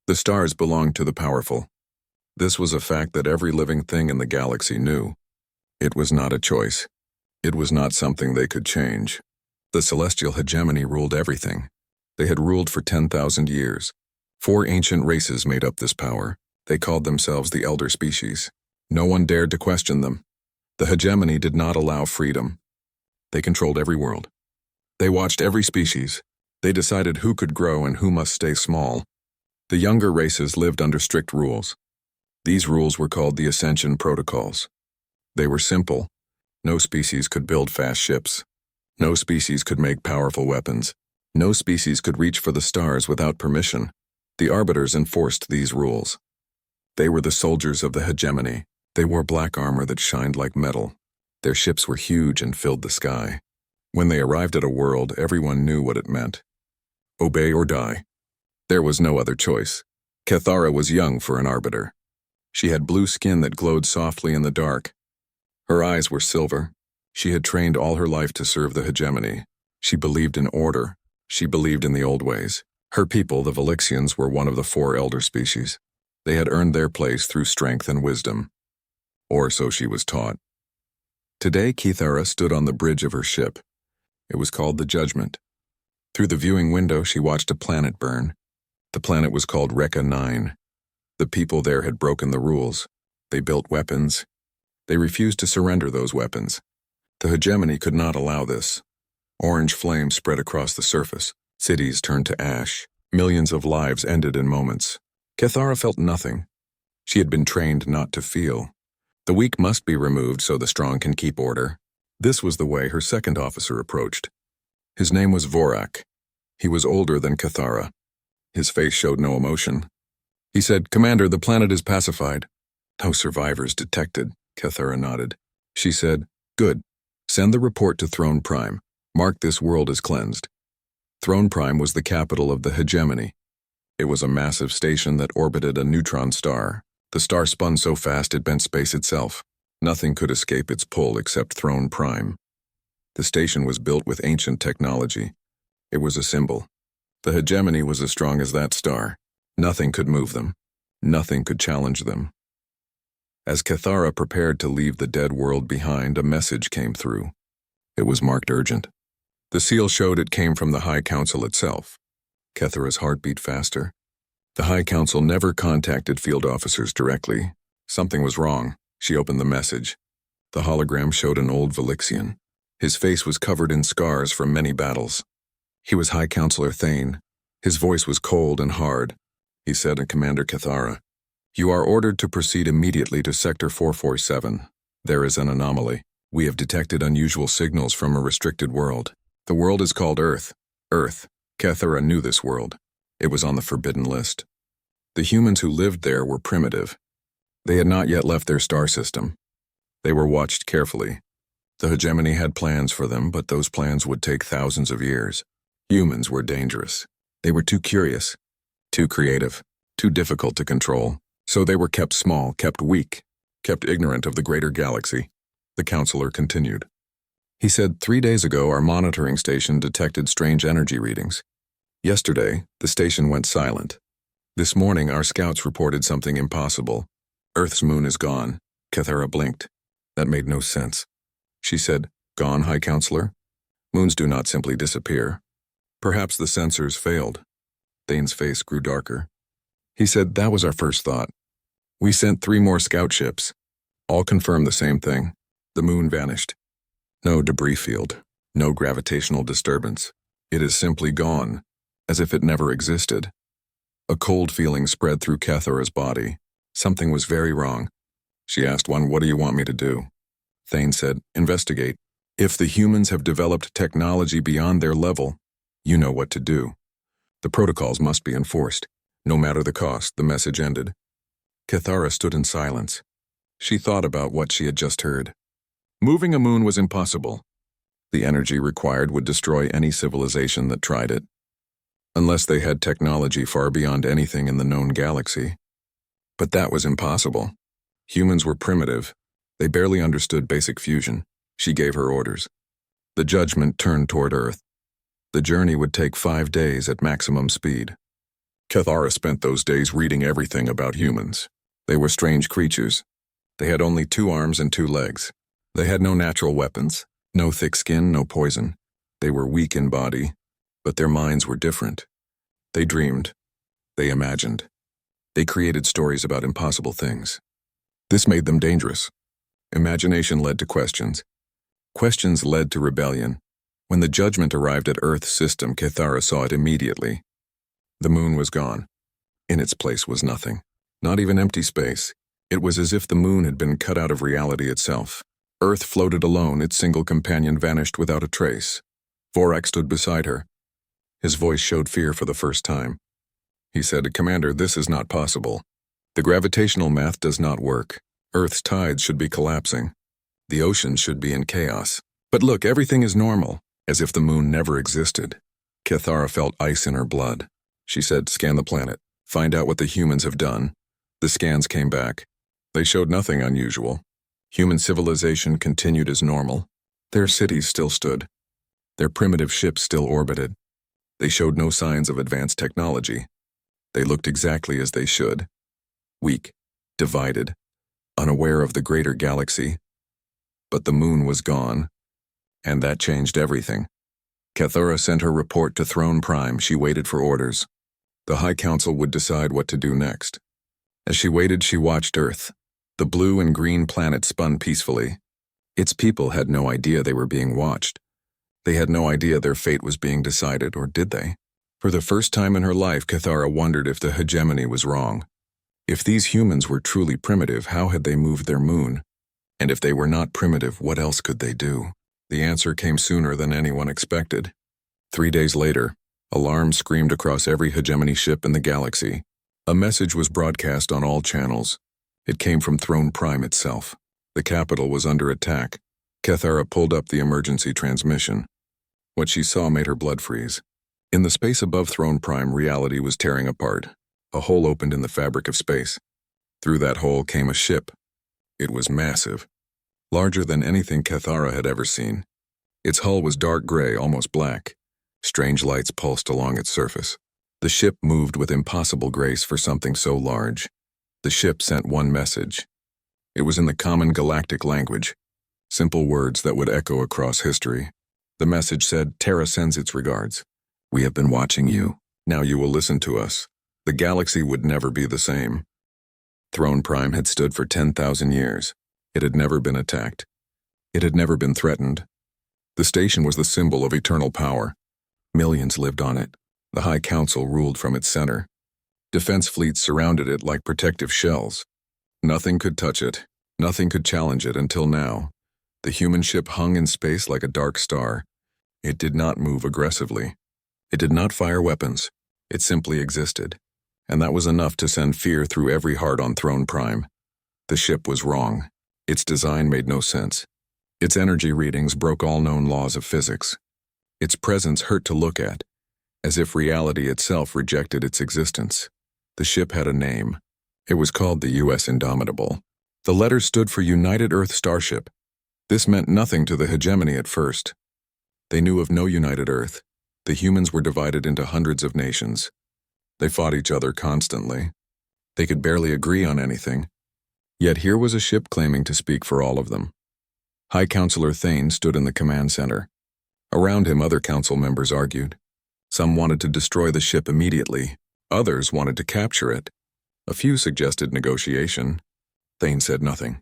The stars belonged to the powerful. This was a fact that every living thing in the galaxy knew. It was not a choice. It was not something they could change. The celestial hegemony ruled everything. They had ruled for 10,000 years. 4 ancient races made up this power. They called themselves the Elder Species. No one dared to question them. The hegemony did not allow freedom. They controlled every world. They watched every species. They decided who could grow and who must stay small. The younger races lived under strict rules. These rules were called the Ascension Protocols. They were simple. No species could build fast ships. No species could make powerful weapons. No species could reach for the stars without permission. The arbiters enforced these rules. They were the soldiers of the hegemony. They wore black armor that shined like metal. Their ships were huge and filled the sky. When they arrived at a world, everyone knew what it meant. Obey or die. There was no other choice. Cathara was young for an arbiter. She had blue skin that glowed softly in the dark. Her eyes were silver. She had trained all her life to serve the hegemony. She believed in order. She believed in the old ways. Her people, the Velixians, were one of the 4 elder species. They had earned their place through strength and wisdom. Or so she was taught. Today, Cathara stood on the bridge of her ship. It was called the Judgment. Through the viewing window, she watched a planet burn. The planet was called Rekka 9. The people there had broken the rules. They built weapons. They refused to surrender those weapons. The hegemony could not allow this. Orange flames spread across the surface. Cities turned to ash. Millions of lives ended in moments. Cathara felt nothing. She had been trained not to feel. The weak must be removed so the strong can keep order. This was the way her second officer approached. His name was Vorak. He was older than Cathara. His face showed no emotion. He said, "Commander, the planet is pacified." "No survivors detected," Cathara nodded. She said, "Good. Send the report to Throne Prime. Mark this world as cleansed." Throne Prime was the capital of the hegemony. It was a massive station that orbited a neutron star. The star spun so fast it bent space itself. Nothing could escape its pull except Throne Prime. The station was built with ancient technology. It was a symbol. The hegemony was as strong as that star. Nothing could move them. Nothing could challenge them. As Cathara prepared to leave the dead world behind, a message came through. It was marked urgent. The seal showed it came from the High Council itself. Cathara's heart beat faster. The High Council never contacted field officers directly. Something was wrong. She opened the message. The hologram showed an old Velixian. His face was covered in scars from many battles. He was High Counselor Thane. His voice was cold and hard. He said to Commander Cathara, "You are ordered to proceed immediately to Sector 447. There is an anomaly. We have detected unusual signals from a restricted world. The world is called Earth. Earth. Cathara knew this world. It was on the forbidden list. The humans who lived there were primitive. They had not yet left their star system. They were watched carefully. The hegemony had plans for them, but those plans would take thousands of years. Humans were dangerous. They were too curious, too creative, too difficult to control. So they were kept small, kept weak, kept ignorant of the greater galaxy." The counselor continued. He said, 3 days ago, our monitoring station detected strange energy readings. Yesterday, the station went silent. This morning, our scouts reported something impossible. Earth's moon is gone." Cathara blinked. That made no sense. She said, "Gone, High Counselor? Moons do not simply disappear. Perhaps the sensors failed." Thane's face grew darker. He said, "That was our first thought. We sent 3 more scout ships. All confirmed the same thing. The moon vanished. No debris field, no gravitational disturbance. It is simply gone, as if it never existed." A cold feeling spread through Cathara's body. Something was very wrong. She asked one, "What do you want me to do?" Thane said, "Investigate. If the humans have developed technology beyond their level, you know what to do. The protocols must be enforced. No matter the cost." The message ended. Cathara stood in silence. She thought about what she had just heard. Moving a moon was impossible. The energy required would destroy any civilization that tried it, unless they had technology far beyond anything in the known galaxy. But that was impossible. Humans were primitive. They barely understood basic fusion. She gave her orders. The Judgment turned toward Earth. The journey would take 5 days at maximum speed. Cathara spent those days reading everything about humans. They were strange creatures. They had only 2 arms and 2 legs. They had no natural weapons, no thick skin, no poison. They were weak in body, but their minds were different. They dreamed. They imagined. They created stories about impossible things. This made them dangerous. Imagination led to questions. Questions led to rebellion. When the judgment arrived at Earth's system, Cathara saw it immediately. The moon was gone. In its place was nothing. Not even empty space. It was as if the moon had been cut out of reality itself. Earth floated alone, its single companion vanished without a trace. Vorak stood beside her. His voice showed fear for the first time. He said, "Commander, this is not possible. The gravitational math does not work. Earth's tides should be collapsing. The ocean should be in chaos. But look, everything is normal, as if the moon never existed." Cathara felt ice in her blood. She said, "Scan the planet. Find out what the humans have done." The scans came back. They showed nothing unusual. Human civilization continued as normal. Their cities still stood. Their primitive ships still orbited. They showed no signs of advanced technology. They looked exactly as they should. Weak, divided, unaware of the greater galaxy. But the moon was gone, and that changed everything. Cathara sent her report to Throne Prime. She waited for orders. The High Council would decide what to do next. As she waited, she watched Earth. The blue and green planet spun peacefully. Its people had no idea they were being watched. They had no idea their fate was being decided, or did they? For the first time in her life, Cathara wondered if the hegemony was wrong. If these humans were truly primitive, how had they moved their moon? And if they were not primitive, what else could they do? The answer came sooner than anyone expected. 3 days later, alarms screamed across every hegemony ship in the galaxy. A message was broadcast on all channels. It came from Throne Prime itself. The capital was under attack. Cathara pulled up the emergency transmission. What she saw made her blood freeze. In the space above Throne Prime, reality was tearing apart. A hole opened in the fabric of space. Through that hole came a ship. It was massive, larger than anything Cathara had ever seen. Its hull was dark gray, almost black. Strange lights pulsed along its surface. The ship moved with impossible grace for something so large. The ship sent one message. It was in the common galactic language, simple words that would echo across history. The message said, "Terra sends its regards. We have been watching you. Now you will listen to us." The galaxy would never be the same. Throne Prime had stood for 10,000 years. It had never been attacked. It had never been threatened. The station was the symbol of eternal power. Millions lived on it. The High Council ruled from its center. Defense fleets surrounded it like protective shells. Nothing could touch it. Nothing could challenge it until now. The human ship hung in space like a dark star. It did not move aggressively. It did not fire weapons. It simply existed. And that was enough to send fear through every heart on Throne Prime. The ship was wrong. Its design made no sense. Its energy readings broke all known laws of physics. Its presence hurt to look at, as if reality itself rejected its existence. The ship had a name. It was called the U.S. Indomitable. The letters stood for United Earth Starship. This meant nothing to the hegemony at first. They knew of no United Earth. The humans were divided into hundreds of nations. They fought each other constantly. They could barely agree on anything. Yet here was a ship claiming to speak for all of them. High Counselor Thane stood in the command center. Around him, other council members argued. Some wanted to destroy the ship immediately. Others wanted to capture it. A few suggested negotiation. Thane said nothing.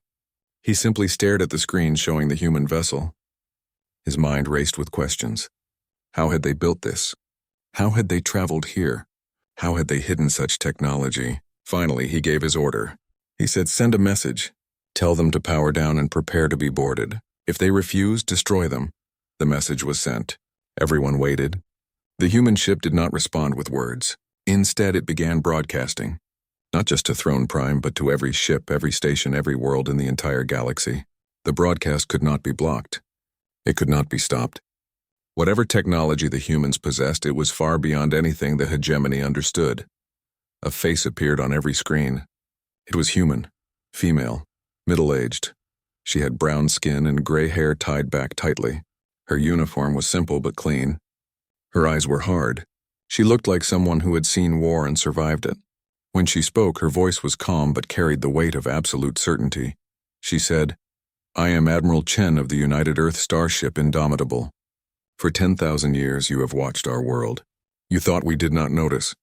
He simply stared at the screen showing the human vessel. His mind raced with questions. How had they built this? How had they traveled here? How had they hidden such technology? Finally, he gave his order. He said, "Send a message. Tell them to power down and prepare to be boarded. If they refuse, destroy them." The message was sent. Everyone waited. The human ship did not respond with words. Instead, it began broadcasting. Not just to Throne Prime, but to every ship, every station, every world in the entire galaxy. The broadcast could not be blocked. It could not be stopped. Whatever technology the humans possessed, it was far beyond anything the hegemony understood. A face appeared on every screen. It was human, female, middle-aged. She had brown skin and gray hair tied back tightly. Her uniform was simple but clean. Her eyes were hard. She looked like someone who had seen war and survived it. When she spoke, her voice was calm but carried the weight of absolute certainty. She said, "I am Admiral Chen of the United Earth starship Indomitable. For 10,000 years you have watched our world. You thought we did not notice.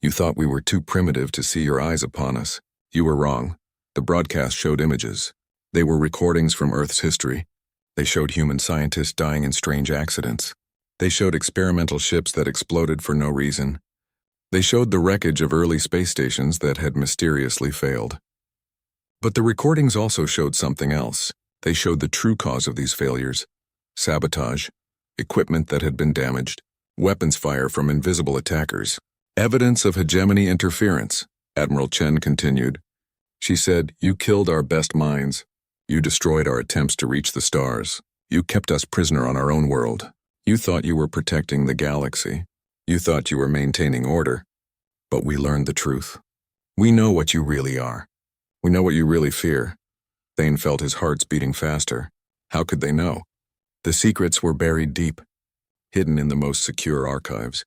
You thought we were too primitive to see your eyes upon us. You were wrong. The broadcast showed images. They were recordings from Earth's history. They showed human scientists dying in strange accidents. They showed experimental ships that exploded for no reason. They showed the wreckage of early space stations that had mysteriously failed. But the recordings also showed something else. They showed the true cause of these failures: sabotage, equipment that had been damaged, weapons fire from invisible attackers, evidence of hegemony interference." Admiral Chen continued. She said, "You killed our best minds. You destroyed our attempts to reach the stars. You kept us prisoner on our own world. You thought you were protecting the galaxy. You thought you were maintaining order. But we learned the truth. We know what you really are. We know what you really fear." Thane felt his hearts beating faster. How could they know? The secrets were buried deep, hidden in the most secure archives,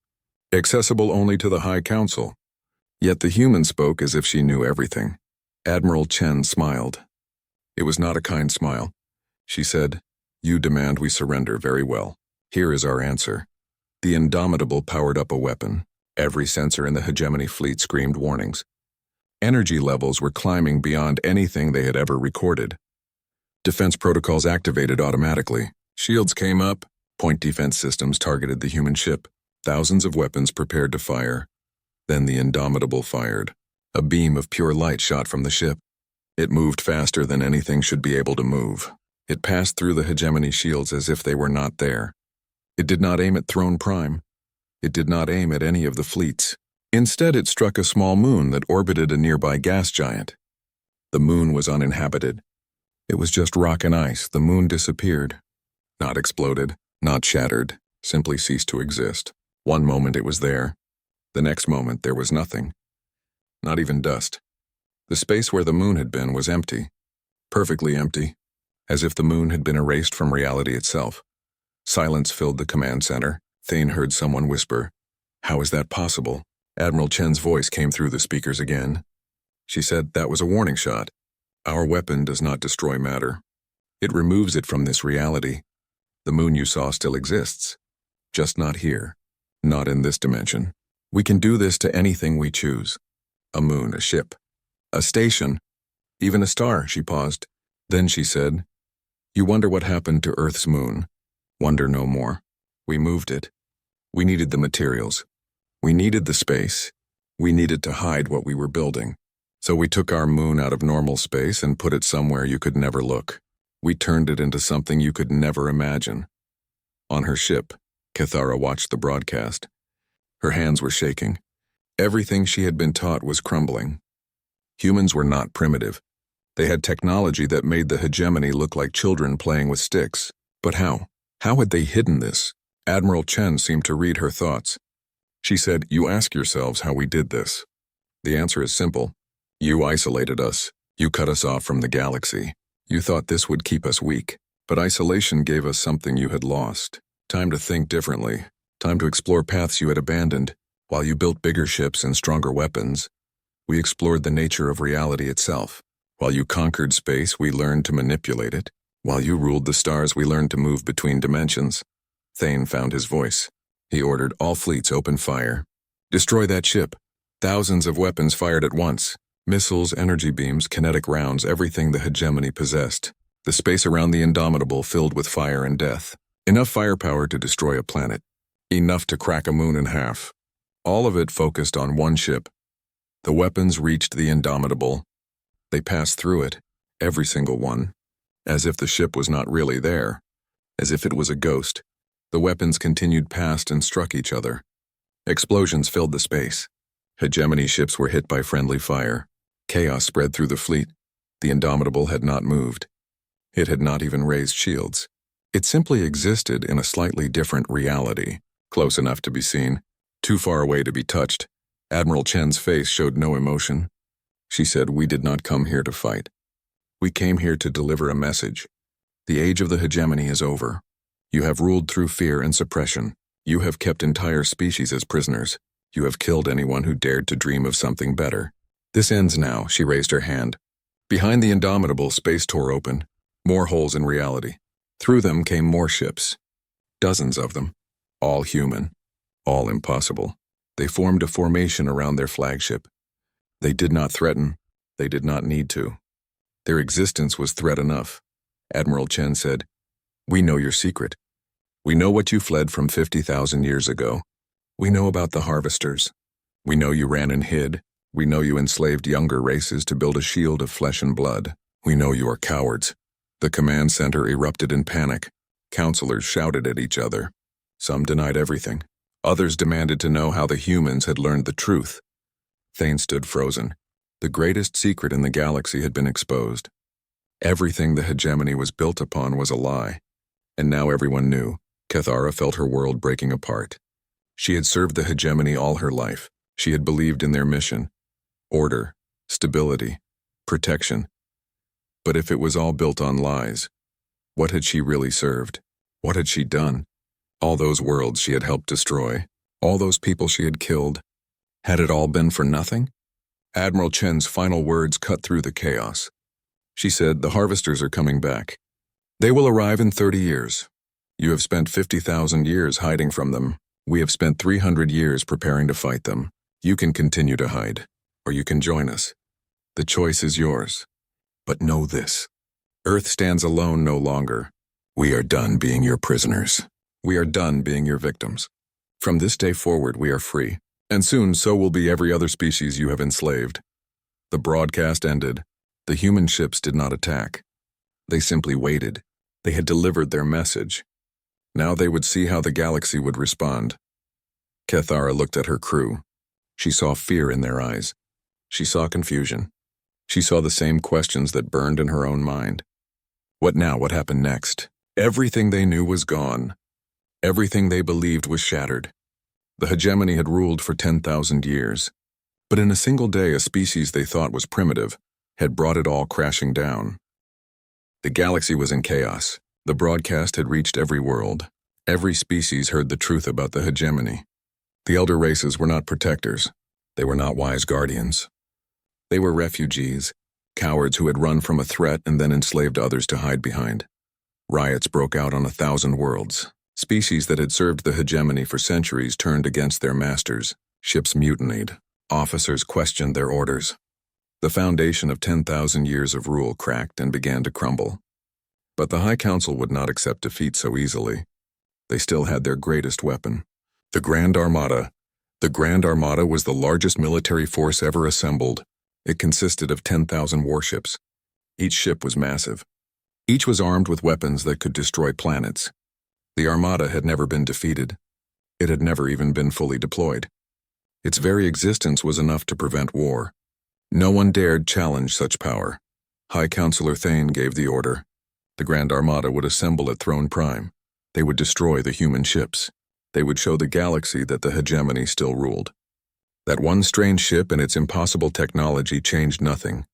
accessible only to the High Council. Yet the human spoke as if she knew everything. Admiral Chen smiled. It was not a kind smile. She said, "You demand we surrender, very well. Here is our answer." The Indomitable powered up a weapon. Every sensor in the hegemony fleet screamed warnings. Energy levels were climbing beyond anything they had ever recorded. Defense protocols activated automatically. Shields came up. Point defense systems targeted the human ship. Thousands of weapons prepared to fire. Then the Indomitable fired. A beam of pure light shot from the ship. It moved faster than anything should be able to move. It passed through the hegemony shields as if they were not there. It did not aim at Throne Prime. It did not aim at any of the fleets. Instead, it struck a small moon that orbited a nearby gas giant. The moon was uninhabited. It was just rock and ice. The moon disappeared. Not exploded, not shattered, simply ceased to exist. One moment it was there. The next moment there was nothing. Not even dust. The space where the moon had been was empty. Perfectly empty. As if the moon had been erased from reality itself. Silence filled the command center. Thane heard someone whisper, "How is that possible?" Admiral Chen's voice came through the speakers again. She said, "That was a warning shot. Our weapon does not destroy matter. It removes it from this reality. The moon you saw still exists. Just not here. Not in this dimension. We can do this to anything we choose. A moon, a ship, a station, even a star." She paused. Then she said, "You wonder what happened to Earth's moon. Wonder no more. We moved it. We needed the materials. We needed the space. We needed to hide what we were building. So we took our moon out of normal space and put it somewhere you could never look. We turned it into something you could never imagine." On her ship, Cathara watched the broadcast. Her hands were shaking. Everything she had been taught was crumbling. Humans were not primitive. They had technology that made the hegemony look like children playing with sticks. But how? How had they hidden this? Admiral Chen seemed to read her thoughts. She said, "You ask yourselves how we did this. The answer is simple. You isolated us. You cut us off from the galaxy. You thought this would keep us weak. But isolation gave us something you had lost. Time to think differently. Time to explore paths you had abandoned. While you built bigger ships and stronger weapons, we explored the nature of reality itself. While you conquered space, we learned to manipulate it. While you ruled the stars, we learned to move between dimensions." Thane found his voice. He ordered all fleets open fire. "Destroy that ship." Thousands of weapons fired at once. Missiles, energy beams, kinetic rounds, everything the hegemony possessed. The space around the Indomitable filled with fire and death. Enough firepower to destroy a planet. Enough to crack a moon in half. All of it focused on one ship. The weapons reached the Indomitable. They passed through it, every single one. As if the ship was not really there. As if it was a ghost. The weapons continued past and struck each other. Explosions filled the space. Hegemony ships were hit by friendly fire. Chaos spread through the fleet. The Indomitable had not moved. It had not even raised shields. It simply existed in a slightly different reality, close enough to be seen, too far away to be touched. Admiral Chen's face showed no emotion. She said, "We did not come here to fight. We came here to deliver a message. The age of the hegemony is over. You have ruled through fear and suppression. You have kept entire species as prisoners. You have killed anyone who dared to dream of something better. This ends now, she raised her hand. Behind the indomitable space tore open, more holes in reality. Through them came more ships. Dozens of them. All human. All impossible. They formed a formation around their flagship. They did not threaten. They did not need to. Their existence was threat enough. Admiral Chen said, "We know your secret. We know what you fled from 50,000 years ago. We know about the harvesters. We know you ran and hid. We know you enslaved younger races to build a shield of flesh and blood. We know you are cowards." The command center erupted in panic. Counselors shouted at each other. Some denied everything. Others demanded to know how the humans had learned the truth. Thane stood frozen. The greatest secret in the galaxy had been exposed. Everything the hegemony was built upon was a lie. And now everyone knew. Cathara felt her world breaking apart. She had served the hegemony all her life. She had believed in their mission. Order, stability, protection. But if it was all built on lies, what had she really served? What had she done? All those worlds she had helped destroy, all those people she had killed, had it all been for nothing? Admiral Chen's final words cut through the chaos. She said, "The harvesters are coming back. They will arrive in 30 years. You have spent 50,000 years hiding from them. We have spent 300 years preparing to fight them. You can continue to hide, or you can join us. The choice is yours. But know this. Earth stands alone no longer. We are done being your prisoners. We are done being your victims. From this day forward, we are free. And soon so will be every other species you have enslaved." The broadcast ended. The human ships did not attack. They simply waited. They had delivered their message. Now they would see how the galaxy would respond. Cathara looked at her crew. She saw fear in their eyes. She saw confusion. She saw the same questions that burned in her own mind. What now? What happened next? Everything they knew was gone. Everything they believed was shattered. The hegemony had ruled for 10,000 years. But in a single day, a species they thought was primitive had brought it all crashing down. The galaxy was in chaos. The broadcast had reached every world. Every species heard the truth about the hegemony. The elder races were not protectors. They were not wise guardians. They were refugees, cowards who had run from a threat and then enslaved others to hide behind. Riots broke out on 1,000 worlds. Species that had served the hegemony for centuries turned against their masters. Ships mutinied. Officers questioned their orders. The foundation of 10,000 years of rule cracked and began to crumble. But the High Council would not accept defeat so easily. They still had their greatest weapon, the Grand Armada. The Grand Armada was the largest military force ever assembled. It consisted of 10,000 warships. Each ship was massive. Each was armed with weapons that could destroy planets. The Armada had never been defeated. It had never even been fully deployed. Its very existence was enough to prevent war. No one dared challenge such power. High Counselor Thane gave the order. The Grand Armada would assemble at Throne Prime. They would destroy the human ships. They would show the galaxy that the hegemony still ruled. That one strange ship and its impossible technology changed nothing.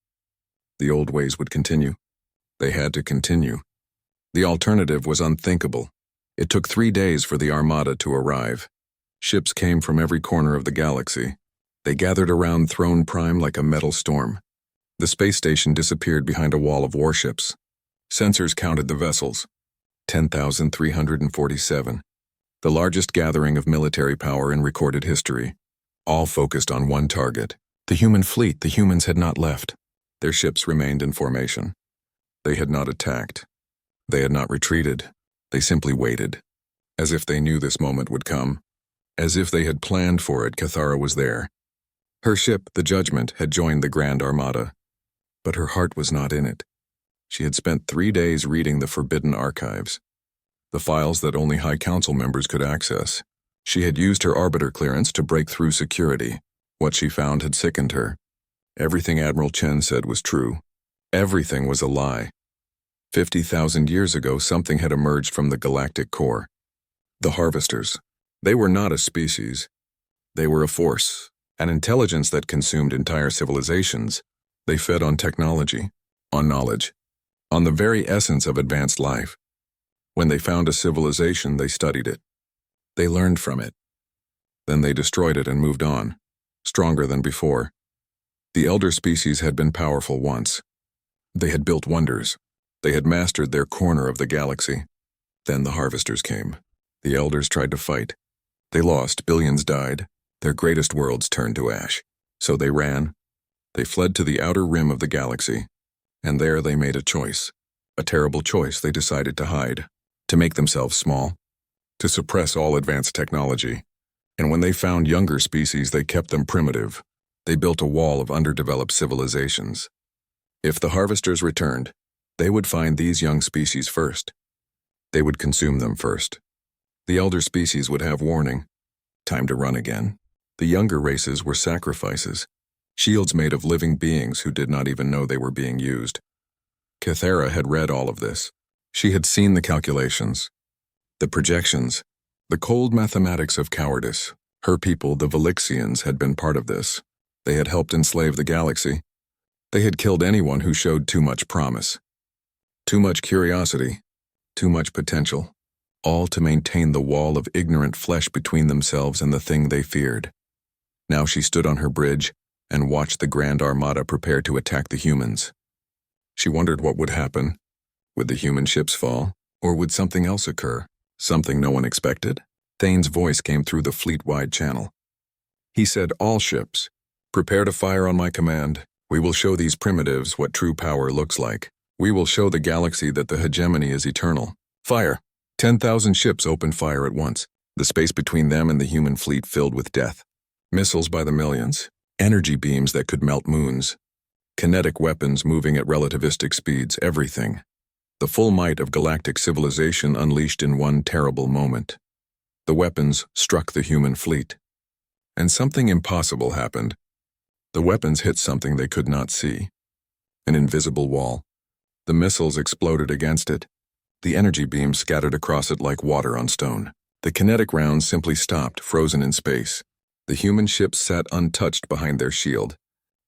The old ways would continue. They had to continue. The alternative was unthinkable. It took 3 days for the Armada to arrive. Ships came from every corner of the galaxy. They gathered around Throne Prime like a metal storm. The space station disappeared behind a wall of warships. Sensors counted the vessels. 10,347. The largest gathering of military power in recorded history. All focused on one target. The human fleet. The humans had not left. Their ships remained in formation. They had not attacked. They had not retreated. They simply waited. As if they knew this moment would come. As if they had planned for it, Cathara was there. Her ship, the Judgment, had joined the Grand Armada. But her heart was not in it. She had spent 3 days reading the forbidden archives. The files that only High Council members could access. She had used her arbiter clearance to break through security. What she found had sickened her. Everything Admiral Chen said was true. Everything was a lie. 50,000 years ago, something had emerged from the galactic core. The Harvesters. They were not a species. They were a force, an intelligence that consumed entire civilizations. They fed on technology, on knowledge, on the very essence of advanced life. When they found a civilization, they studied it. They learned from it. Then they destroyed it and moved on, stronger than before. The elder species had been powerful once. They had built wonders. They had mastered their corner of the galaxy. Then the harvesters came. The elders tried to fight. They lost, billions died. Their greatest worlds turned to ash. So they ran. They fled to the outer rim of the galaxy. And there they made a choice. A terrible choice. They decided to hide, to make themselves small, to suppress all advanced technology. And when they found younger species, they kept them primitive. They built a wall of underdeveloped civilizations. If the harvesters returned, they would find these young species first. They would consume them first. The elder species would have warning. Time to run again. The younger races were sacrifices, shields made of living beings who did not even know they were being used. Cathera had read all of this. She had seen the calculations, the projections, the cold mathematics of cowardice. Her people, the Velixians, had been part of this. They had helped enslave the galaxy. They had killed anyone who showed too much promise, too much curiosity, too much potential, all to maintain the wall of ignorant flesh between themselves and the thing they feared. Now she stood on her bridge and watched the Grand Armada prepare to attack the humans. She wondered what would happen. Would the human ships fall, or would something else occur, something no one expected? Thane's voice came through the fleet-wide channel. He said, "All ships, prepare to fire on my command. We will show these primitives what true power looks like. We will show the galaxy that the hegemony is eternal. Fire!" 10,000 ships opened fire at once, the space between them and the human fleet filled with death. Missiles by the millions, energy beams that could melt moons, kinetic weapons moving at relativistic speeds, everything. The full might of galactic civilization unleashed in one terrible moment. The weapons struck the human fleet. And something impossible happened. The weapons hit something they could not see. An invisible wall. The missiles exploded against it. The energy beams scattered across it like water on stone. The kinetic rounds simply stopped, frozen in space. The human ships sat untouched behind their shield.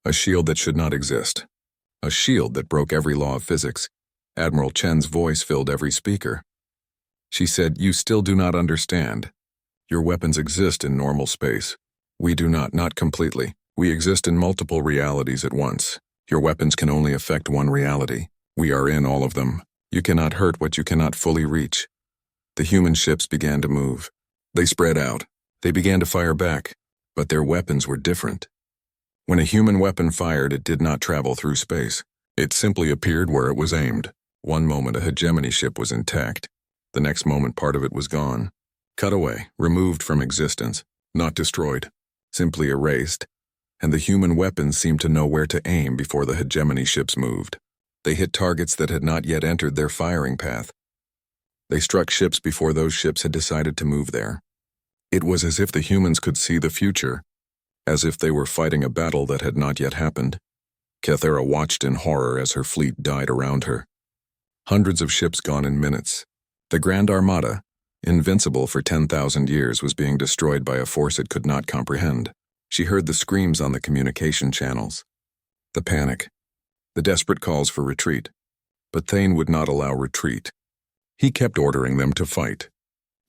A shield that should not exist. A shield that broke every law of physics. Admiral Chen's voice filled every speaker. She said, "You still do not understand. Your weapons exist in normal space. We do not completely. We exist in multiple realities at once. Your weapons can only affect one reality. We are in all of them. You cannot hurt what you cannot fully reach." The human ships began to move. They spread out. They began to fire back, but their weapons were different. When a human weapon fired, it did not travel through space. It simply appeared where it was aimed. One moment a hegemony ship was intact. The next moment part of it was gone. Cut away, removed from existence, not destroyed, simply erased. And the human weapons seemed to know where to aim before the hegemony ships moved. They hit targets that had not yet entered their firing path. They struck ships before those ships had decided to move there. It was as if the humans could see the future, as if they were fighting a battle that had not yet happened. Cathera watched in horror as her fleet died around her. Hundreds of ships gone in minutes. The Grand Armada, invincible for 10,000 years, was being destroyed by a force it could not comprehend. She heard the screams on the communication channels, the panic, the desperate calls for retreat. But Thane would not allow retreat. He kept ordering them to fight,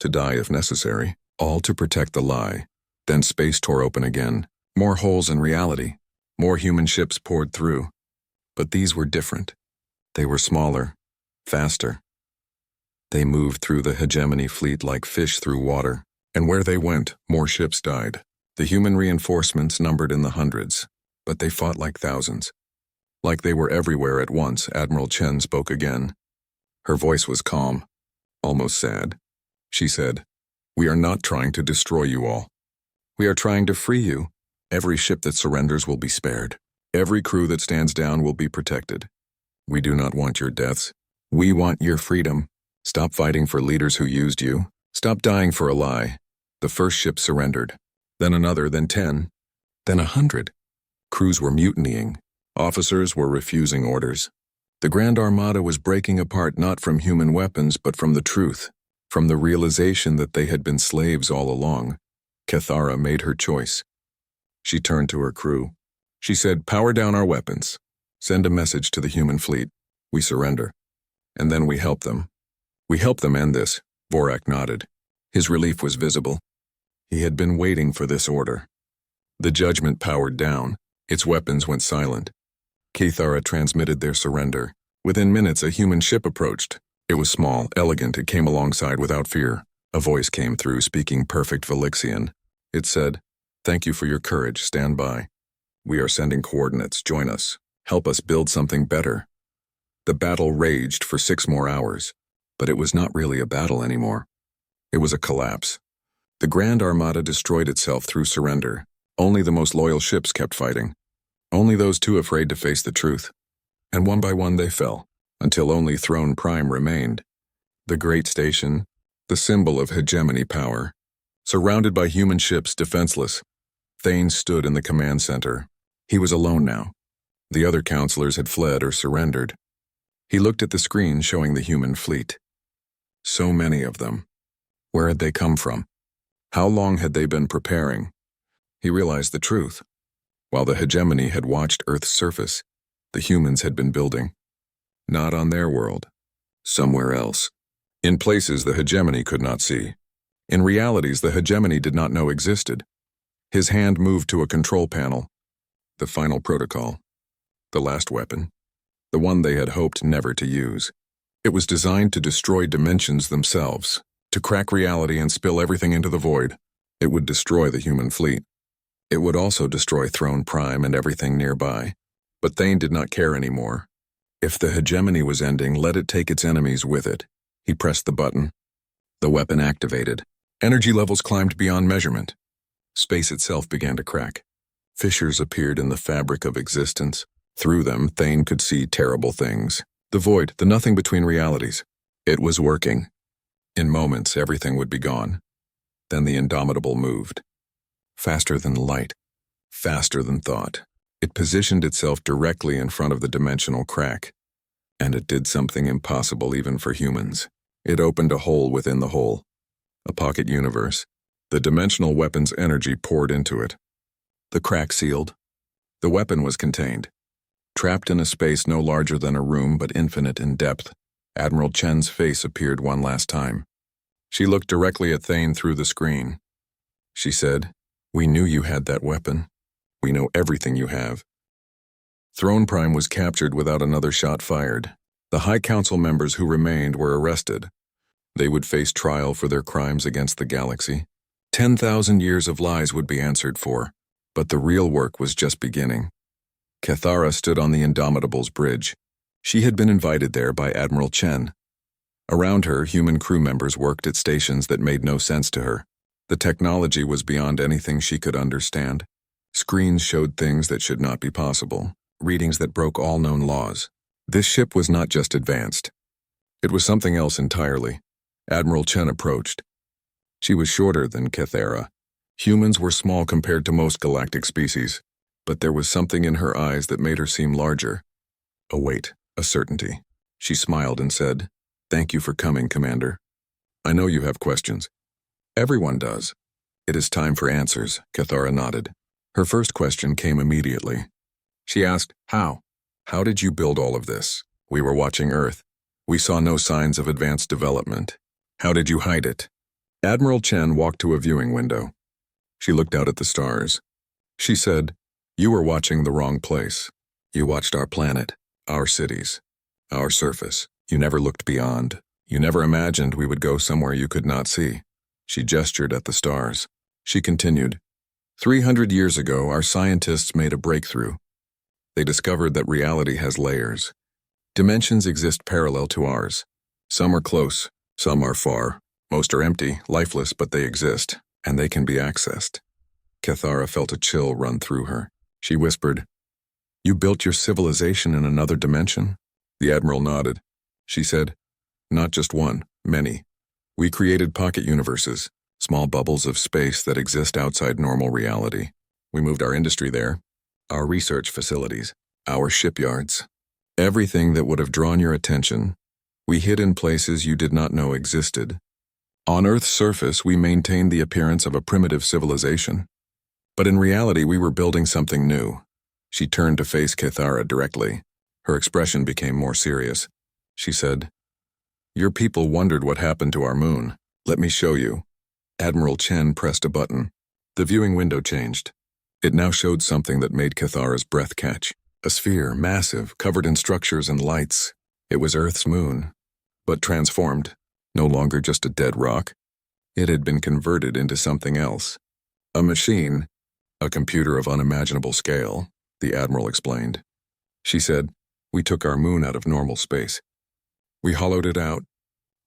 to die if necessary, all to protect the lie. Then space tore open again. More holes in reality. More human ships poured through. But these were different. They were smaller, faster. They moved through the hegemony fleet like fish through water. And where they went, more ships died. The human reinforcements numbered in the hundreds, but they fought like thousands. Like they were everywhere at once, Admiral Chen spoke again. Her voice was calm, almost sad. She said, "We are not trying to destroy you all. We are trying to free you. Every ship that surrenders will be spared. Every crew that stands down will be protected. We do not want your deaths. We want your freedom. Stop fighting for leaders who used you. Stop dying for a lie." The first ship surrendered. Then another, then 10, then 100. Crews were mutinying. Officers were refusing orders. The Grand Armada was breaking apart not from human weapons but from the truth, from the realization that they had been slaves all along. Cathera made her choice. She turned to her crew. She said, "Power down our weapons. Send a message to the human fleet. We surrender. And then we help them. We help them end this." Vorak nodded. His relief was visible. He had been waiting for this order. The judgment powered down. Its weapons went silent. Cathara transmitted their surrender. Within minutes, a human ship approached. It was small, elegant. It came alongside without fear. A voice came through, speaking perfect Velixian. It said, "Thank you for your courage. Stand by. We are sending coordinates. Join us. Help us build something better." The battle raged for 6 more hours, but it was not really a battle anymore. It was a collapse. The Grand Armada destroyed itself through surrender. Only the most loyal ships kept fighting. Only those too afraid to face the truth. And one by one they fell, until only Throne Prime remained. The great station, the symbol of hegemony power. Surrounded by human ships, defenseless, Thane stood in the command center. He was alone now. The other counselors had fled or surrendered. He looked at the screen showing the human fleet. So many of them. Where had they come from? How long had they been preparing? He realized the truth. While the hegemony had watched Earth's surface, the humans had been building. Not on their world. Somewhere else. In places the hegemony could not see. In realities the hegemony did not know existed. His hand moved to a control panel. The final protocol. The last weapon. The one they had hoped never to use. It was designed to destroy dimensions themselves, to crack reality and spill everything into the void. It would destroy the human fleet. It would also destroy Throne Prime and everything nearby. But Thane did not care anymore. If the hegemony was ending, let it take its enemies with it. He pressed the button. The weapon activated. Energy levels climbed beyond measurement. Space itself began to crack. Fissures appeared in the fabric of existence. Through them, Thane could see terrible things. The void, the nothing between realities. It was working. In moments, everything would be gone. Then the Indomitable moved. Faster than light. Faster than thought. It positioned itself directly in front of the dimensional crack. And it did something impossible even for humans. It opened a hole within the hole. A pocket universe. The dimensional weapon's energy poured into it. The crack sealed. The weapon was contained. Trapped in a space no larger than a room but infinite in depth, Admiral Chen's face appeared one last time. She looked directly at Thane through the screen. She said, "We knew you had that weapon. We know everything you have." Throne Prime was captured without another shot fired. The High Council members who remained were arrested. They would face trial for their crimes against the galaxy. 10,000 years of lies would be answered for, but the real work was just beginning. Cathara stood on the Indomitable's bridge. She had been invited there by Admiral Chen. Around her, human crew members worked at stations that made no sense to her. The technology was beyond anything she could understand. Screens showed things that should not be possible, readings that broke all known laws. This ship was not just advanced. It was something else entirely. Admiral Chen approached. She was shorter than Cathara. Humans were small compared to most galactic species, but there was something in her eyes that made her seem larger. A weight, a certainty. She smiled and said, "Thank you for coming, Commander. I know you have questions." "Everyone does." "It is time for answers," Cathara nodded. Her first question came immediately. She asked, "How? How did you build all of this? We were watching Earth. We saw no signs of advanced development. How did you hide it?" Admiral Chen walked to a viewing window. She looked out at the stars. She said, "You were watching the wrong place. You watched our planet, our cities, our surface. You never looked beyond. You never imagined we would go somewhere you could not see." She gestured at the stars. She continued, 300 years ago, our scientists made a breakthrough. They discovered that reality has layers. Dimensions exist parallel to ours. Some are close, some are far. Most are empty, lifeless, but they exist, and they can be accessed." Cathara felt a chill run through her. She whispered, "You built your civilization in another dimension?" The Admiral nodded. She said, "Not just one, many. We created pocket universes, small bubbles of space that exist outside normal reality. We moved our industry there, our research facilities, our shipyards. Everything that would have drawn your attention, we hid in places you did not know existed. On Earth's surface, we maintained the appearance of a primitive civilization. But in reality, we were building something new." She turned to face Cathara directly. Her expression became more serious. She said, "Your people wondered what happened to our moon. Let me show you." Admiral Chen pressed a button. The viewing window changed. It now showed something that made Cathara's breath catch. A sphere, massive, covered in structures and lights. It was Earth's moon, but transformed, no longer just a dead rock. It had been converted into something else. A machine, a computer of unimaginable scale, the Admiral explained. She said, "We took our moon out of normal space. We hollowed it out,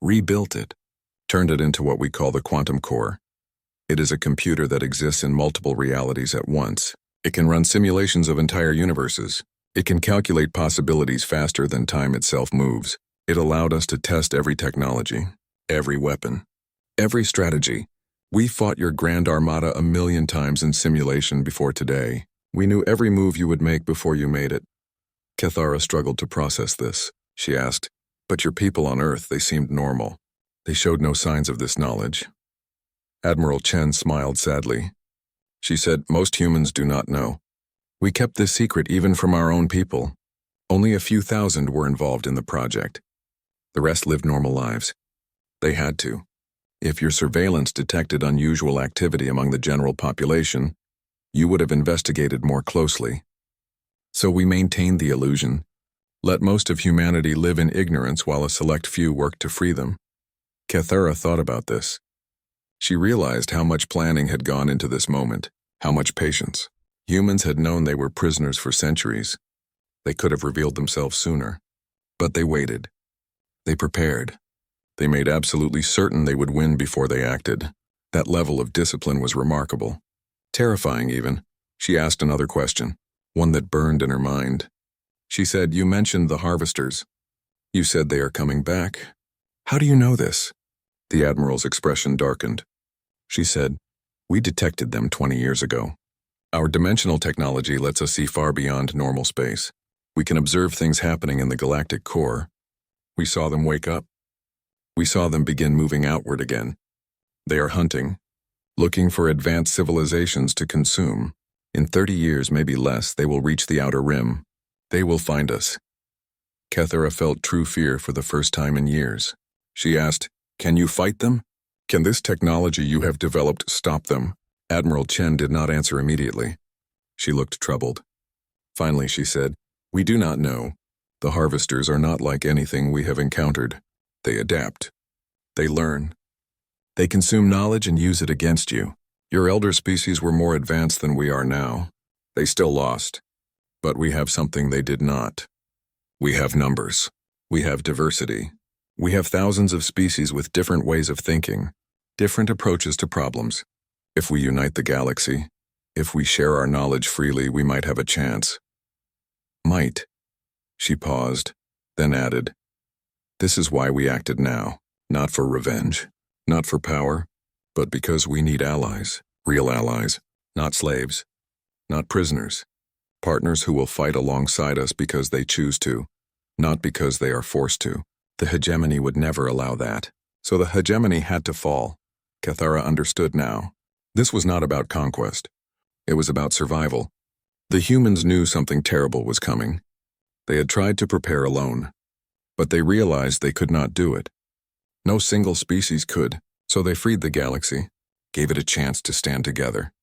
rebuilt it, turned it into what we call the quantum core. It is a computer that exists in multiple realities at once. It can run simulations of entire universes. It can calculate possibilities faster than time itself moves. It allowed us to test every technology, every weapon, every strategy. We fought your Grand Armada 1,000,000 times in simulation before today. We knew every move you would make before you made it." Cathara struggled to process this. She asked, "But your people on Earth, they seemed normal. They showed no signs of this knowledge." Admiral Chen smiled sadly. She said, "Most humans do not know. We kept this secret even from our own people. Only a few thousand were involved in the project. The rest lived normal lives. They had to. If your surveillance detected unusual activity among the general population, you would have investigated more closely. So we maintained the illusion. Let most of humanity live in ignorance while a select few worked to free them." Cathara thought about this. She realized how much planning had gone into this moment, how much patience. Humans had known they were prisoners for centuries. They could have revealed themselves sooner. But they waited. They prepared. They made absolutely certain they would win before they acted. That level of discipline was remarkable. Terrifying, even. She asked another question, one that burned in her mind. She said, "You mentioned the harvesters. You said they are coming back. How do you know this?" The Admiral's expression darkened. She said, "We detected them 20 years ago. Our dimensional technology lets us see far beyond normal space. We can observe things happening in the galactic core. We saw them wake up. We saw them begin moving outward again. They are hunting, looking for advanced civilizations to consume. In 30 years, maybe less, they will reach the outer rim. They will find us." Cathara felt true fear for the first time in years. She asked, "Can you fight them? Can this technology you have developed stop them?" Admiral Chen did not answer immediately. She looked troubled. Finally, she said, "We do not know. The harvesters are not like anything we have encountered. They adapt. They learn. They consume knowledge and use it against you. Your elder species were more advanced than we are now. They still lost. But we have something they did not. We have numbers. We have diversity. We have thousands of species with different ways of thinking, different approaches to problems. If we unite the galaxy, if we share our knowledge freely, we might have a chance." Might. She paused, then added, "This is why we acted now, not for revenge, not for power, but because we need allies, real allies, not slaves, not prisoners, partners who will fight alongside us because they choose to, not because they are forced to. The hegemony would never allow that. So the hegemony had to fall." Cathara understood now. This was not about conquest. It was about survival. The humans knew something terrible was coming. They had tried to prepare alone, but they realized they could not do it. No single species could, so they freed the galaxy, gave it a chance to stand together.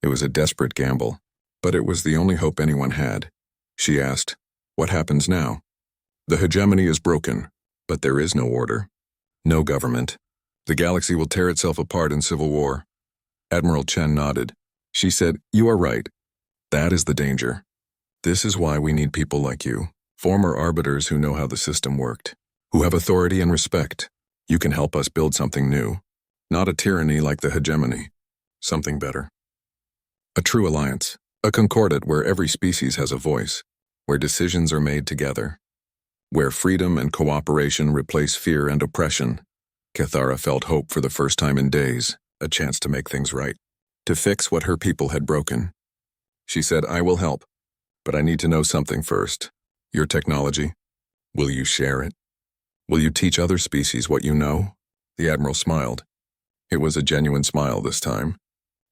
It was a desperate gamble, but it was the only hope anyone had. She asked, "What happens now?" "The hegemony is broken, but there is no order, no government. The galaxy will tear itself apart in civil war." Admiral Chen nodded. She said, "You are right. That is the danger. This is why we need people like you, former arbiters who know how the system worked, who have authority and respect. You can help us build something new, not a tyranny like the hegemony, something better. A true alliance, a concordat where every species has a voice, where decisions are made together, where freedom and cooperation replace fear and oppression." Cathara felt hope for the first time in days, a chance to make things right, to fix what her people had broken. She said, "I will help, but I need to know something first. Your technology, will you share it? Will you teach other species what you know?" The Admiral smiled. It was a genuine smile this time.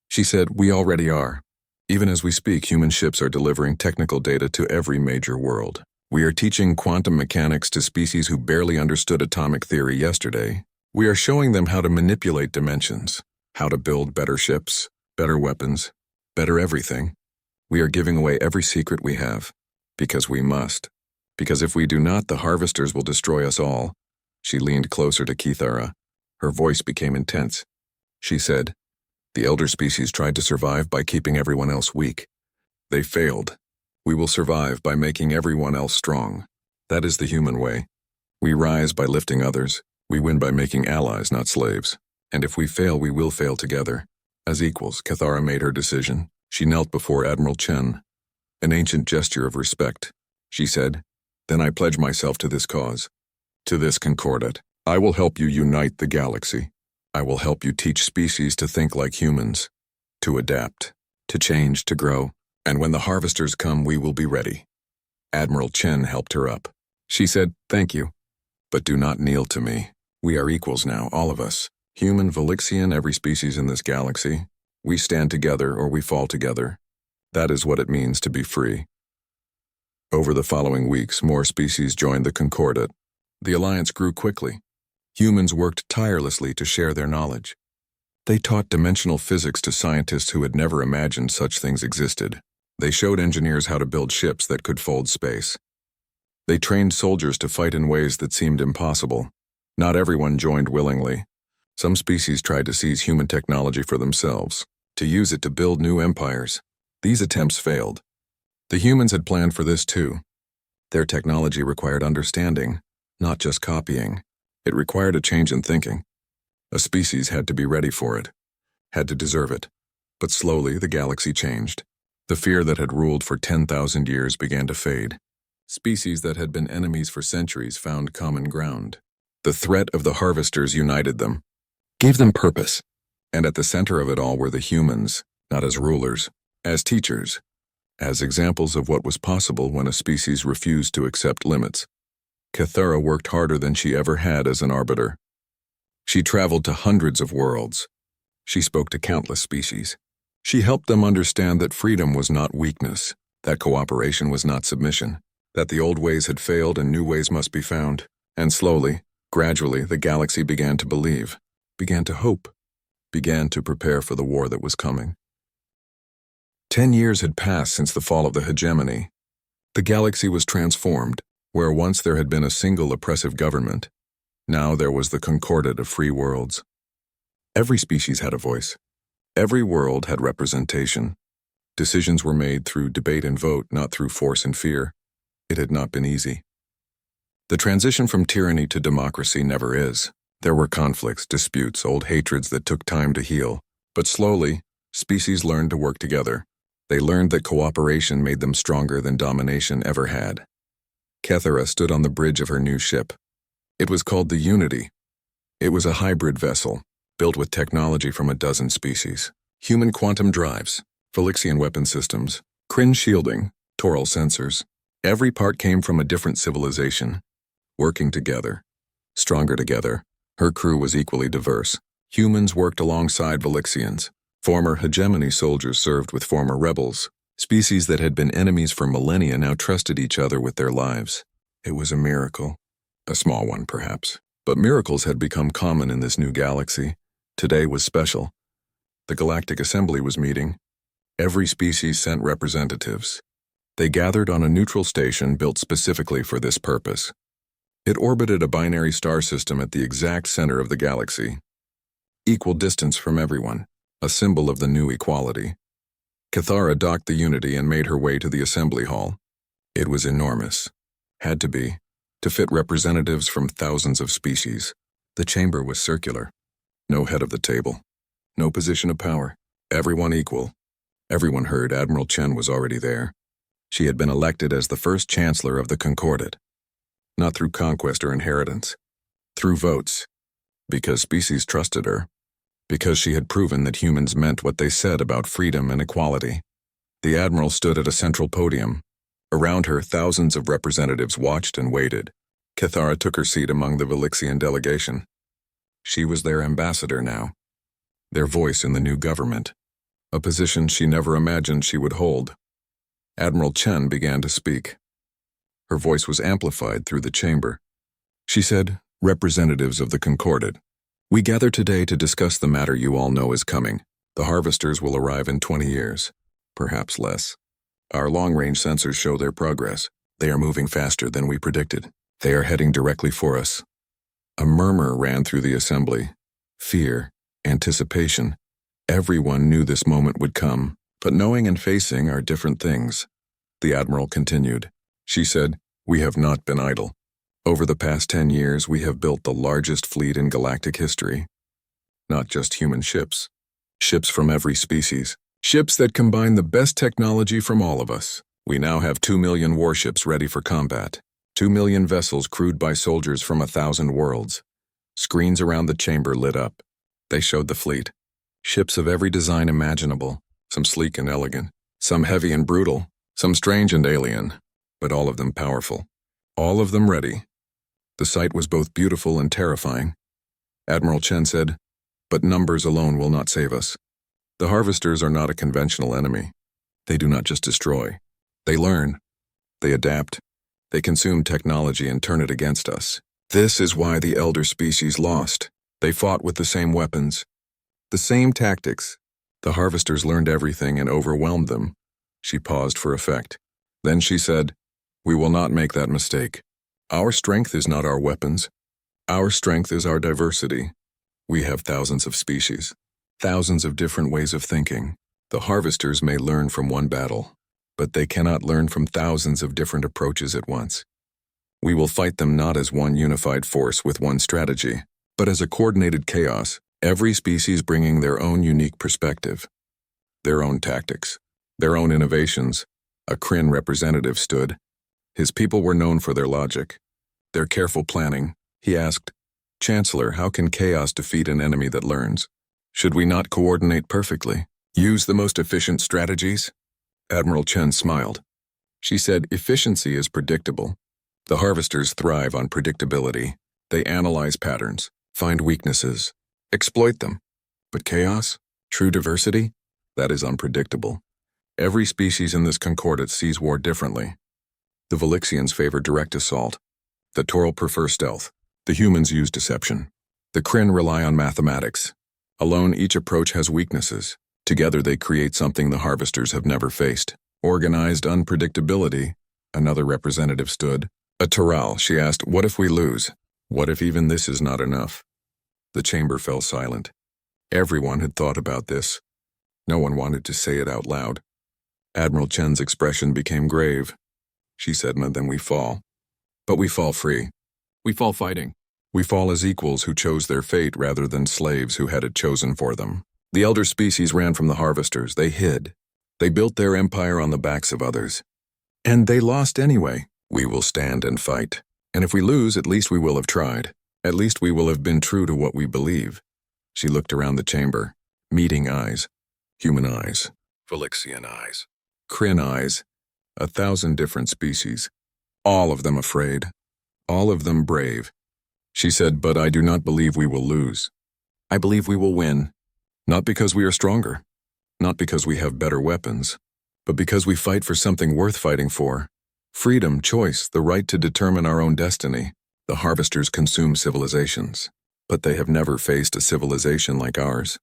She said, "We already are. Even as we speak, human ships are delivering technical data to every major world. We are teaching quantum mechanics to species who barely understood atomic theory yesterday. We are showing them how to manipulate dimensions, how to build better ships, better weapons, better everything. We are giving away every secret we have, because we must. Because if we do not, the harvesters will destroy us all. She leaned closer to Kithara. Her voice became intense. She said, "The elder species tried to survive by keeping everyone else weak. They failed. We will survive by making everyone else strong. That is the human way. We rise by lifting others. We win by making allies, not slaves. And if we fail, we will fail together. As equals." Kithara made her decision. She knelt before Admiral Chen. An ancient gesture of respect. She said, "Then I pledge myself to this cause, to this concordat. I will help you unite the galaxy. I will help you teach species to think like humans, to adapt, to change, to grow. And when the harvesters come, we will be ready." Admiral Chen helped her up. She said, "Thank you. But do not kneel to me. We are equals now, all of us. Human, Velixian, every species in this galaxy. We stand together or we fall together. That is what it means to be free." Over the following weeks, more species joined the Concordat. The alliance grew quickly. Humans worked tirelessly to share their knowledge. They taught dimensional physics to scientists who had never imagined such things existed. They showed engineers how to build ships that could fold space. They trained soldiers to fight in ways that seemed impossible. Not everyone joined willingly. Some species tried to seize human technology for themselves, to use it to build new empires. These attempts failed. The humans had planned for this too. Their technology required understanding, not just copying. It required a change in thinking. A species had to be ready for it, had to deserve it. But slowly the galaxy changed. The fear that had ruled for 10,000 years began to fade. Species that had been enemies for centuries found common ground. The threat of the harvesters united them, gave them purpose. And at the center of it all were the humans, not as rulers, as teachers, as examples of what was possible when a species refused to accept limits. Kithara worked harder than she ever had as an arbiter. She traveled to hundreds of worlds. She spoke to countless species. She helped them understand that freedom was not weakness, that cooperation was not submission, that the old ways had failed and new ways must be found. And slowly, gradually, the galaxy began to believe, began to hope, began to prepare for the war that was coming. 10 years had passed since the fall of the hegemony. The galaxy was transformed. Where once there had been a single oppressive government, now there was the concordat of free worlds. Every species had a voice. Every world had representation. Decisions were made through debate and vote, not through force and fear. It had not been easy. The transition from tyranny to democracy never is. There were conflicts, disputes, old hatreds that took time to heal. But slowly, species learned to work together. They learned that cooperation made them stronger than domination ever had. Kithara stood on the bridge of her new ship. It was called the Unity. It was a hybrid vessel, built with technology from a dozen species. Human quantum drives, Velixian weapon systems, Kryn shielding, Toral sensors. Every part came from a different civilization. Working together, stronger together. Her crew was equally diverse. Humans worked alongside Velixians. Former hegemony soldiers served with former rebels. Species that had been enemies for millennia now trusted each other with their lives. It was a miracle. A small one, perhaps. But miracles had become common in this new galaxy. Today was special. The Galactic Assembly was meeting. Every species sent representatives. They gathered on a neutral station built specifically for this purpose. It orbited a binary star system at the exact center of the galaxy. Equal distance from everyone, a symbol of the new equality. Kithara docked the Unity and made her way to the assembly hall. It was enormous. Had to be, to fit representatives from thousands of species. The chamber was circular. No head of the table. No position of power. Everyone equal. Everyone heard Admiral Chen was already there. She had been elected as the first chancellor of the Concordat. Not through conquest or inheritance. Through votes. Because species trusted her. Because she had proven that humans meant what they said about freedom and equality. The Admiral stood at a central podium. Around her, thousands of representatives watched and waited. Kithara took her seat among the Velixian delegation. She was their ambassador now. Their voice in the new government. A position she never imagined she would hold. Admiral Chen began to speak. Her voice was amplified through the chamber. She said, "Representatives of the Concordat, We gather today to discuss the matter you all know is coming. The harvesters will arrive in 20 years, perhaps less. Our long-range sensors show their progress. They are moving faster than we predicted. They are heading directly for us. A murmur ran through the assembly. Fear, anticipation. Everyone knew this moment would come, but knowing and facing are different things. The Admiral continued. She said, "We have not been idle. Over the past 10 years, we have built the largest fleet in galactic history. Not just human ships. Ships from every species. Ships that combine the best technology from all of us. We now have 2 million warships ready for combat. 2 million vessels crewed by soldiers from 1,000 worlds. Screens around the chamber lit up. They showed the fleet. Ships of every design imaginable, some sleek and elegant, some heavy and brutal, some strange and alien, but all of them powerful. All of them ready. The sight was both beautiful and terrifying. Admiral Chen said, "But numbers alone will not save us. The harvesters are not a conventional enemy. They do not just destroy. They learn. They adapt. They consume technology and turn it against us. This is why the elder species lost. They fought with the same weapons, the same tactics. The harvesters learned everything and overwhelmed them." She paused for effect. Then she said, "We will not make that mistake. Our strength is not our weapons. Our strength is our diversity. We have thousands of species, thousands of different ways of thinking. The harvesters may learn from one battle, but they cannot learn from thousands of different approaches at once. We will fight them not as one unified force with one strategy, but as a coordinated chaos, every species bringing their own unique perspective, their own tactics, their own innovations." A Kryn representative stood. His people were known for their logic, their careful planning. He asked, "Chancellor, how can chaos defeat an enemy that learns? Should we not coordinate perfectly? Use the most efficient strategies?" Admiral Chen smiled. She said, "Efficiency is predictable. The harvesters thrive on predictability. They analyze patterns, find weaknesses, exploit them. But chaos, true diversity, that is unpredictable. Every species in this concordate sees war differently. The Velixians favor direct assault. The Toral prefer stealth. The humans use deception. The Kryn rely on mathematics. Alone, each approach has weaknesses. Together, they create something the harvesters have never faced. Organized unpredictability." Another representative stood. "A Toral," she asked, "what if we lose? What if even this is not enough?" The chamber fell silent. Everyone had thought about this. No one wanted to say it out loud. Admiral Chen's expression became grave. She said, "Then we fall. But we fall free. We fall fighting. We fall as equals who chose their fate rather than slaves who had it chosen for them." The elder species ran from the harvesters. They hid. They built their empire on the backs of others. And they lost anyway. We will stand and fight. And if we lose, at least we will have tried. At least we will have been true to what we believe. She looked around the chamber. Meeting eyes. Human eyes. Velixian eyes. Kryn eyes. 1,000 different species. All of them afraid. All of them brave. She said, "But I do not believe we will lose. I believe we will win. Not because we are stronger. Not because we have better weapons. But because we fight for something worth fighting for. Freedom, choice, the right to determine our own destiny. The harvesters consume civilizations. But they have never faced a civilization like ours.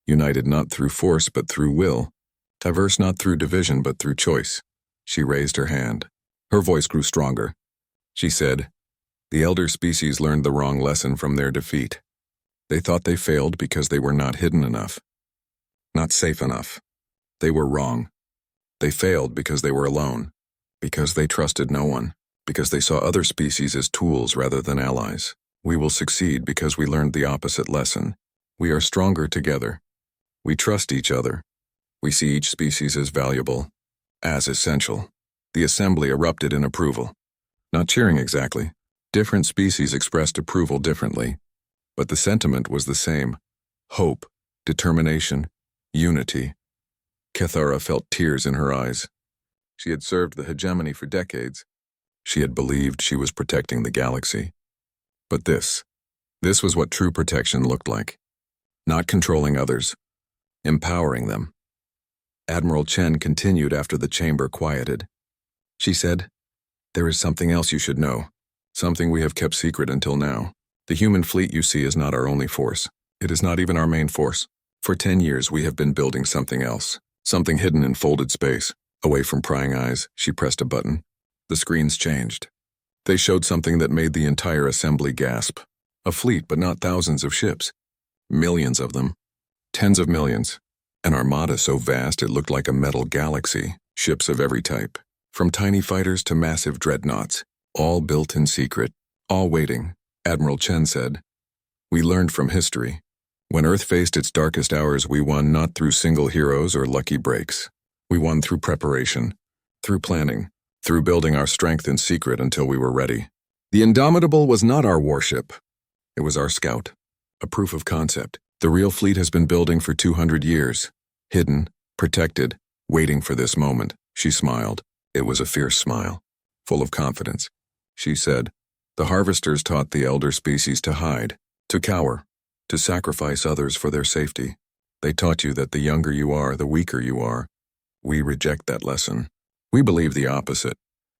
United not through force but through will. Diverse not through division but through choice." She raised her hand. Her voice grew stronger. She said, "The elder species learned the wrong lesson from their defeat. They thought they failed because they were not hidden enough. Not safe enough. They were wrong. They failed because they were alone. Because they trusted no one. Because they saw other species as tools rather than allies. We will succeed because we learned the opposite lesson. We are stronger together. We trust each other. We see each species as valuable, as essential." The assembly erupted in approval. Not cheering exactly. Different species expressed approval differently. But the sentiment was the same. Hope, determination, unity. Kethara felt tears in her eyes. She had served the hegemony for decades. She had believed she was protecting the galaxy. But this was what true protection looked like. Not controlling others, empowering them. Admiral Chen continued after the chamber quieted. She said, "There is something else you should know, something we have kept secret until now. The human fleet you see is not our only force. It is not even our main force. For 10 years we have been building something else. Something hidden in folded space. Away from prying eyes, she pressed a button. The screens changed. They showed something that made the entire assembly gasp. A fleet, but not thousands of ships. Millions of them. Tens of millions. An armada so vast it looked like a metal galaxy. Ships of every type. From tiny fighters to massive dreadnoughts. All built in secret. All waiting. Admiral Chen said. We learned from history. When Earth faced its darkest hours, we won not through single heroes or lucky breaks. We won through preparation, through planning, through building our strength in secret until we were ready. The Indomitable was not our warship. It was our scout, a proof of concept. The real fleet has been building for 200 years, hidden, protected, waiting for this moment. She smiled. It was a fierce smile, full of confidence. She said, the harvesters taught the elder species to hide, to cower, to sacrifice others for their safety. They taught you that the younger you are, the weaker you are. We reject that lesson. We believe the opposite.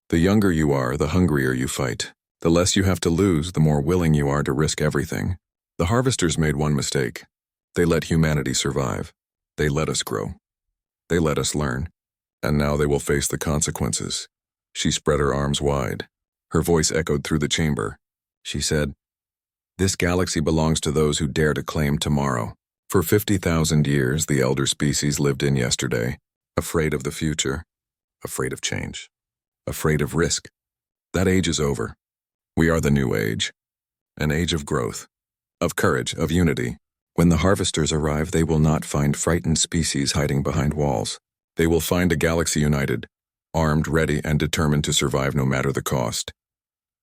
The younger you are, the hungrier you fight. The less you have to lose, the more willing you are to risk everything. The harvesters made one mistake. They let humanity survive. They let us grow. They let us learn. And now they will face the consequences. She spread her arms wide. Her voice echoed through the chamber. She said, this galaxy belongs to those who dare to claim tomorrow. For 50,000 years, the elder species lived in yesterday, afraid of the future, afraid of change, afraid of risk. That age is over. We are the new age, an age of growth, of courage, of unity. When the harvesters arrive, they will not find frightened species hiding behind walls. They will find a galaxy united, armed, ready, and determined to survive no matter the cost.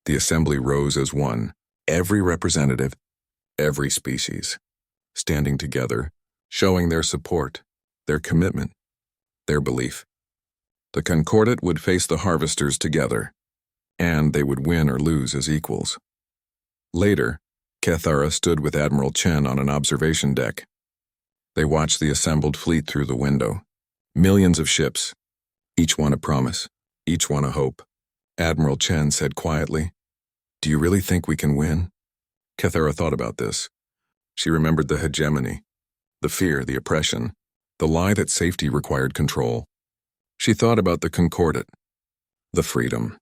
The assembly rose as one, every representative, every species, standing together, showing their support, their commitment, their belief. The Concordat would face the harvesters together, and they would win or lose as equals. Later, Kethara stood with Admiral Chen on an observation deck. They watched the assembled fleet through the window. Millions of ships, each one a promise, each one a hope. Admiral Chen said quietly, do you really think we can win? Kethara thought about this. She remembered the hegemony, the fear, the oppression, the lie that safety required control. She thought about the Concordat, the freedom,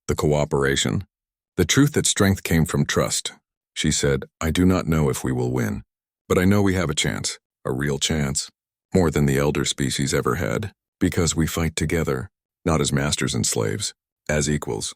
the cooperation, the truth that strength came from trust. She said, I do not know if we will win, but I know we have a chance, a real chance, more than the elder species ever had, because we fight together, not as masters and slaves, as equals.